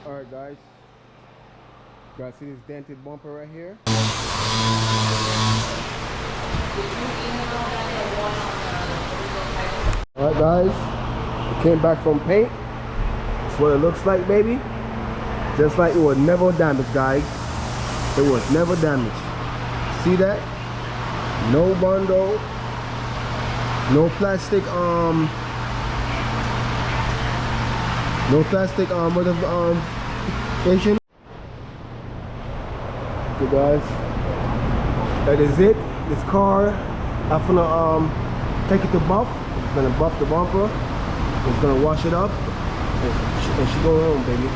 Alright guys, see this dented bumper right here? Alright guys, came back from paint. That's what it looks like, baby. Just like it was never damaged, guys. It was never damaged. See that? No bundle, no plastic Asian. Okay guys, that is it. This car, I'm gonna take it to buff. It's gonna buff the bumper. It's gonna wash it up, and she go home, baby.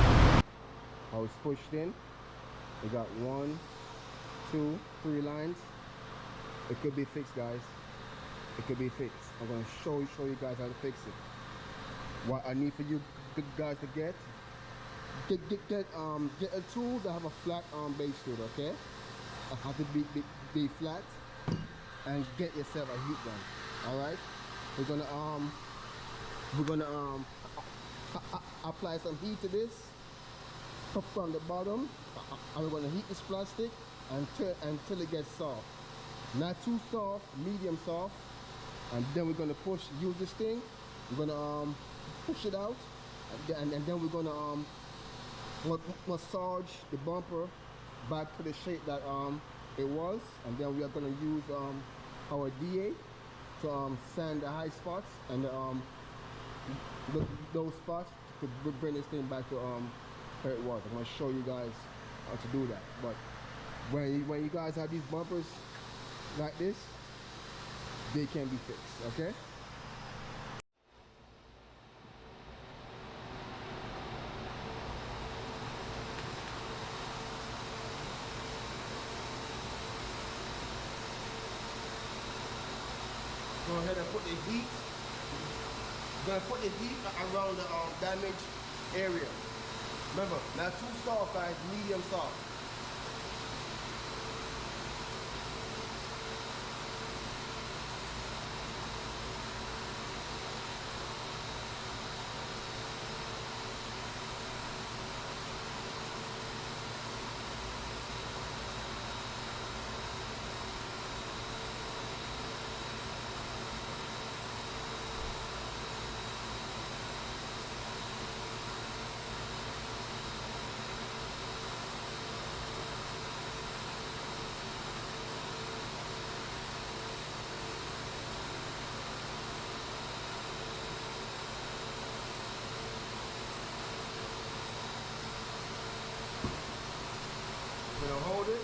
How it's pushed in. We got 1, 2, 3 lines. It could be fixed, guys. It could be fixed. I'm gonna show you guys how to fix it. What I need for you guys to get a tool that have a flat base to it, okay? Have to be flat, and get yourself a heat gun. All right. We're gonna apply some heat to this from the bottom, and we're gonna heat this plastic until it gets soft. Not too soft, medium soft, and then we're gonna use this thing. We're gonna push it out, and then we're gonna massage the bumper back to the shape that it was, and then we are gonna use our DA to sand the high spots and those spots to bring this thing back to where it was. I'm gonna show you guys how to do that. But when you guys have these bumpers like this, they can be fixed, okay? Go ahead and put the heat. You're gonna put the heat around the damaged area. Remember, not too soft, guys, medium soft. You're gonna hold it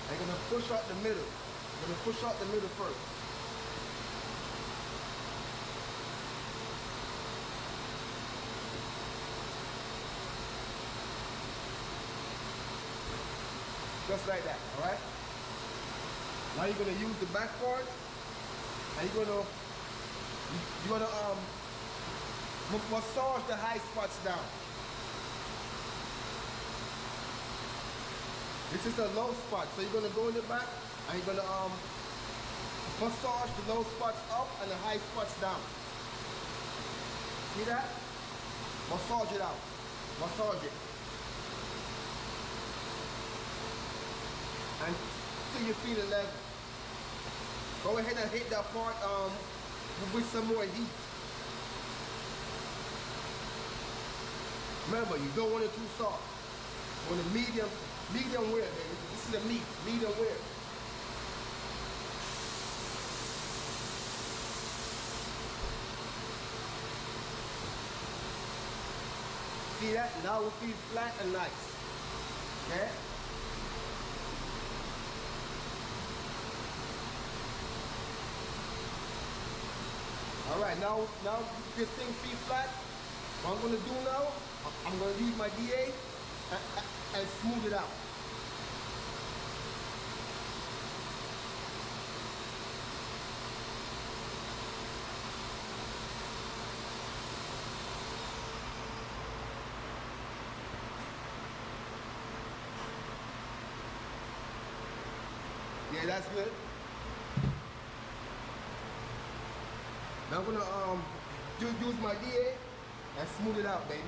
and you're gonna push out the middle. You're gonna push out the middle first. Just like that, alright? Now you're gonna use the back part and you're gonna massage the high spots down. This is a low spot, so you're gonna go in the back and you're gonna massage the low spots up and the high spots down. See that? Massage it out. Massage it. Until you feel it level. Go ahead and hit that part with some more heat. Remember, you don't want it too soft. You want a medium wear, baby. This is the medium wear. See that? Now it will feel flat and nice. Okay? Alright, now this thing feels flat. What I'm gonna do now, I'm gonna use my DA and smooth it out. Yeah, that's good. Now I'm gonna use my DA and smooth it out, baby.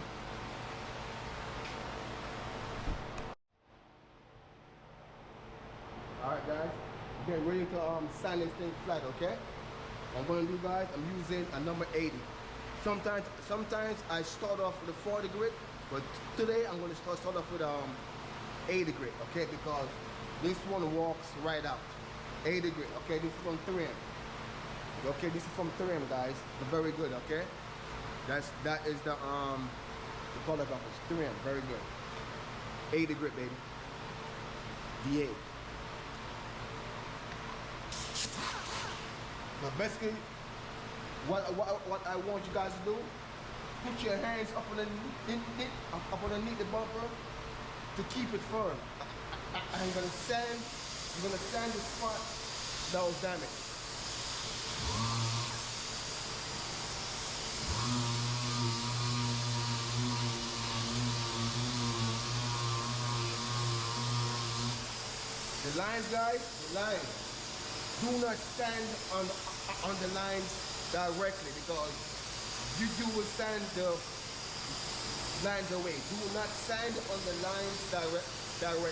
getting ready to sand this thing flat, okay? What I'm gonna do, guys, I'm using a number 80. Sometimes I start off with a 40 grit, but today I'm gonna start off with 80 grit, okay? Because this one walks right out. 80 grit, okay? This is from 3M. Okay, this is from 3M, guys. They're very good, okay? That is the color buffers. 3M, very good. 80 grit, baby. D8. So basically, what I want you guys to do, put your hands up underneath the bumper to keep it firm. I'm gonna sand the spot that was damaged. The lines, guys, the lines. Do not stand on the lines directly, because you will sand the lines away. Do not sand on the lines directly.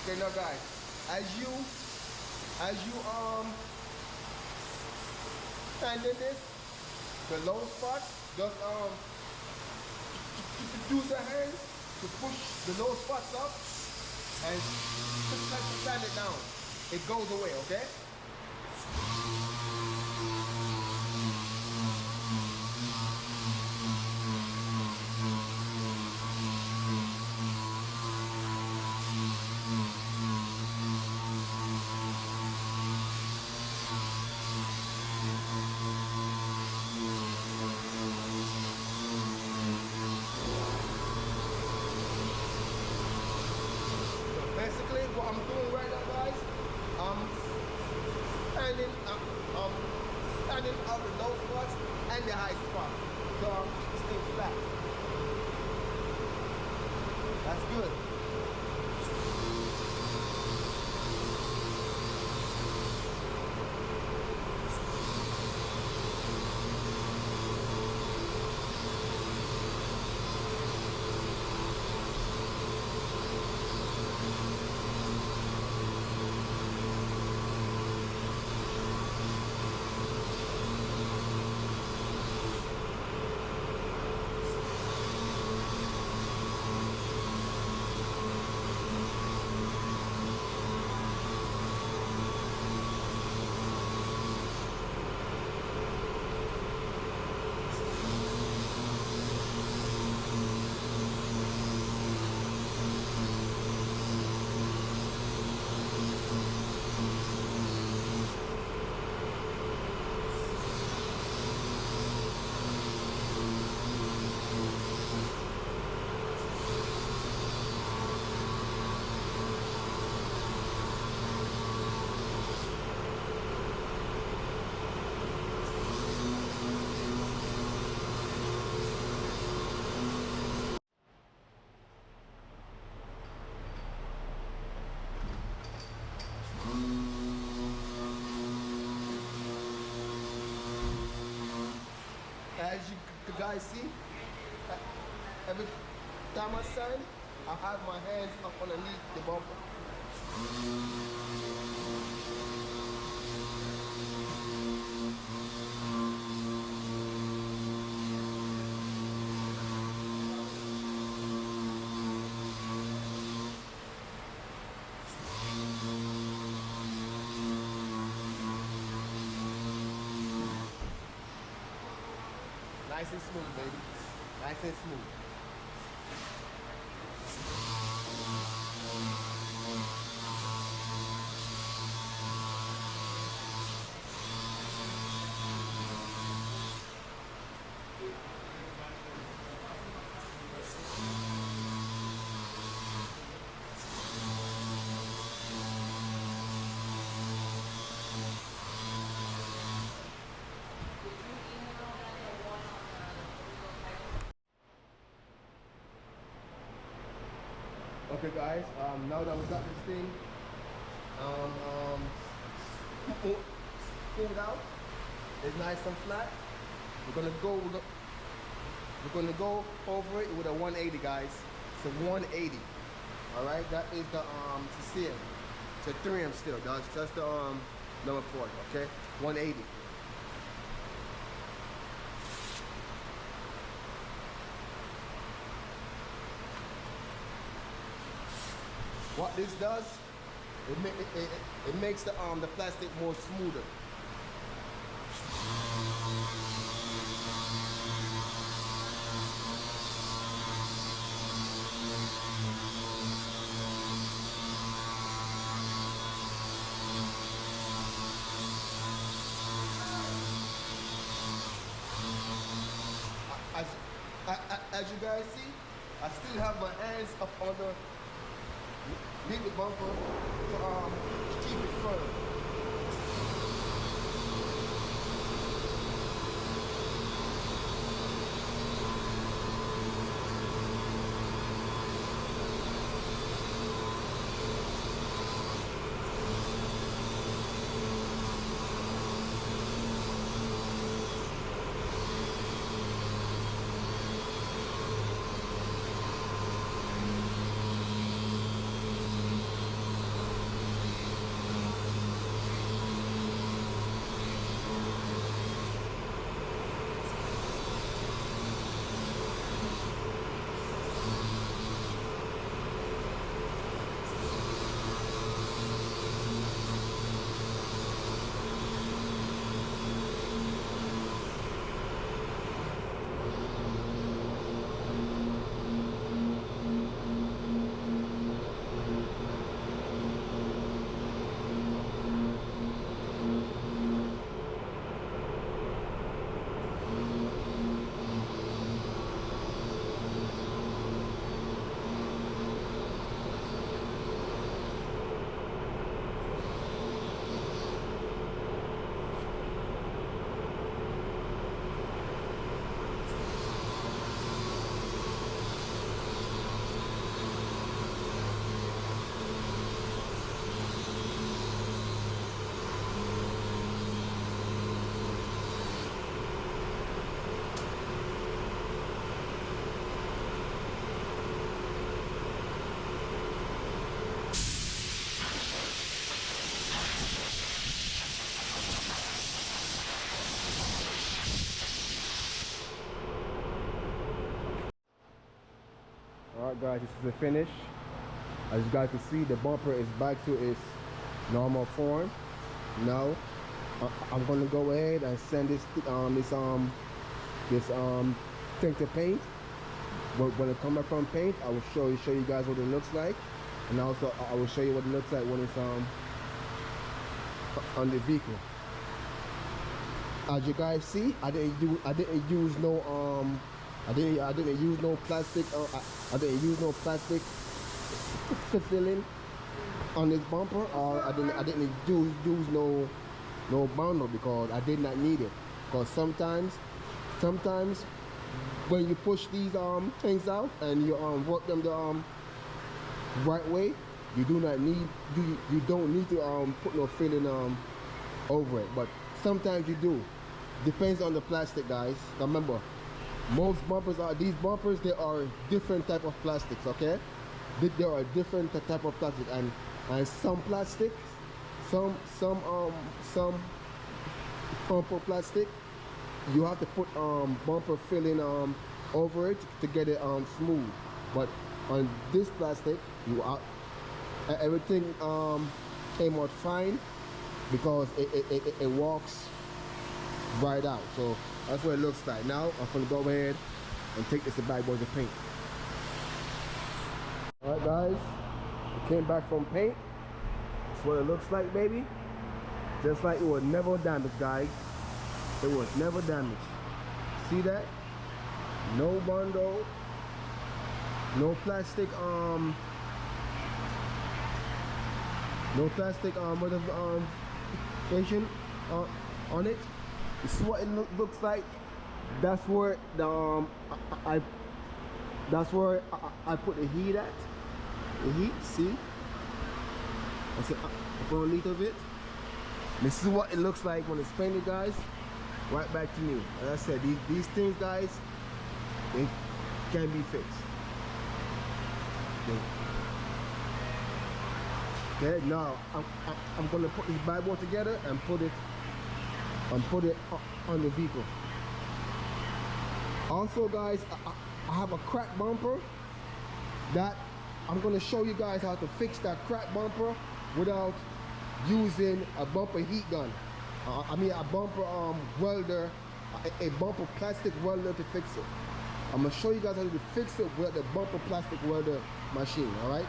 Okay, now guys, as you sanding this, the low spots, just use the hands to push the low spots up and just like to sand it down. It goes away, okay? Basically, what I'm doing right now, guys, I'm standing out the low spots and the high spots, so I'm keeping things flat. That's good. As you guys see, every time I sand, I have my hands up underneath the bumper. Nice and smooth, baby. Nice and smooth. Okay guys, now that we got this thing pulled out, it's nice and flat, we're gonna go over it with a 180, guys. So 180. All right, that is the same. It's a 3M still. That's the number 40. Okay, 180. What this does, it makes the plastic more smoother. As you guys see, I still have my hands up under the bumper to keep it firm. Alright guys, this is the finish. As you guys can see, the bumper is back to its normal form. Now I'm gonna go ahead and send this tinted paint. When it comes back from paint, I will show you guys what it looks like, and also I will show you what it looks like when it's on the vehicle. As you guys see, I didn't use no plastic. I didn't use no plastic filling on this bumper, or I didn't use no bundle because I did not need it. Because sometimes when you push these things out and you work them the right way, you don't need to put no filling over it. But sometimes you do. Depends on the plastic, guys. Remember, most bumpers these bumpers, there are different type of plastics. Okay, there are different type of plastic, and some plastic, some bumper plastic, you have to put bumper filling over it to get it smooth. But on this plastic, everything came out fine because it walks right out. So that's what it looks like. Now I'm gonna go ahead and take this to bad boys of paint. Alright guys, it came back from paint. That's what it looks like, baby. Just like it was never damaged, guys. It was never damaged. See that? No bundle, no plastic modification on it. This is what it looks like. That's where the I put the heat at. The heat, see? That's it, upper underneath of it. This is what it looks like when it's painted, guys. Right back to new. As I said, these things, guys, they can be fixed. baby. Okay, now I'm gonna put this bad boy together and put it on the vehicle. Also, guys, I have a cracked bumper that I'm gonna show you guys how to fix that cracked bumper without using a bumper heat gun. I mean a bumper welder, a bumper plastic welder to fix it. I'm gonna show you guys how to fix it with the bumper plastic welder machine. All right.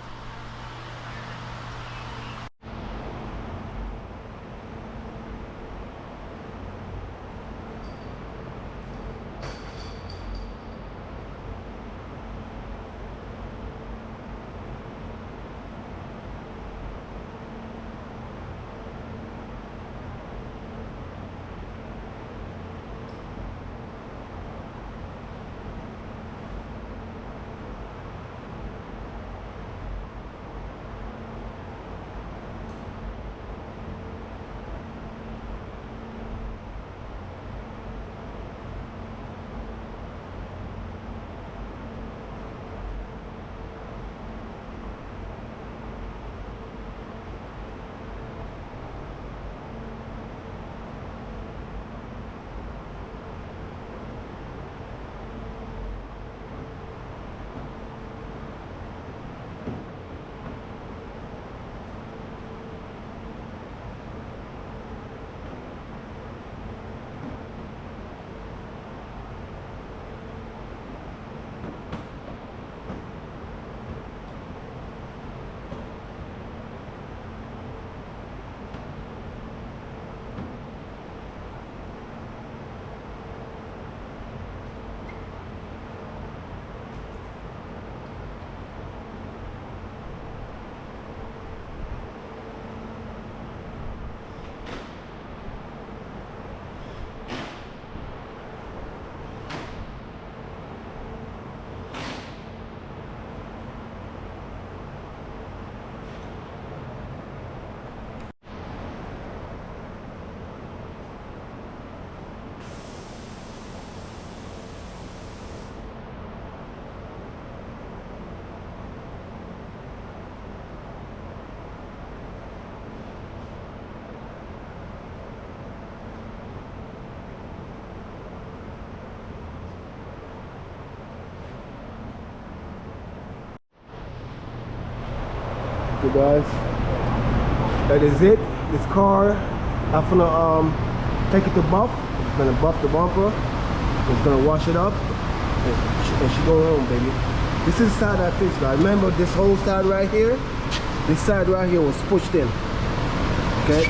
Okay, guys, that is it. This car, I'm gonna take it to buff. It's gonna buff the bumper. It's gonna wash it up, and she go home, baby. This is the side I fixed, guys. Remember this whole side right here? This side right here was pushed in. Okay,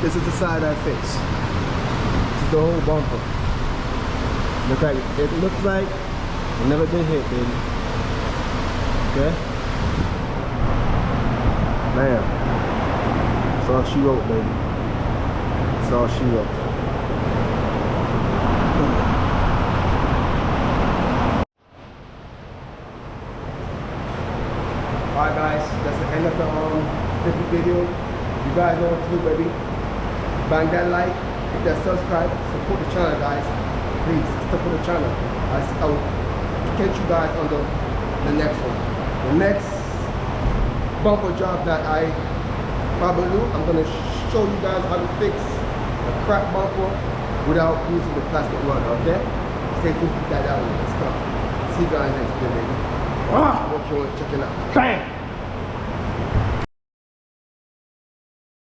this is the side I fixed. This is the whole bumper. Look like it looks like it never been hit, baby. Okay. Man, that's all she wrote, baby. That's all she wrote. Alright guys, that's the end of the video. You guys know what to do, baby. Bang that like, hit that subscribe, support the channel, guys. Please, support the channel. I'll catch you guys on the next one. The next bumper job that I probably do, I'm gonna show you guys how to fix a cracked bumper without using the plastic welder, okay? Stay tuned for that out. Let's go. See you guys next video, baby. What you want to check it out. Bang!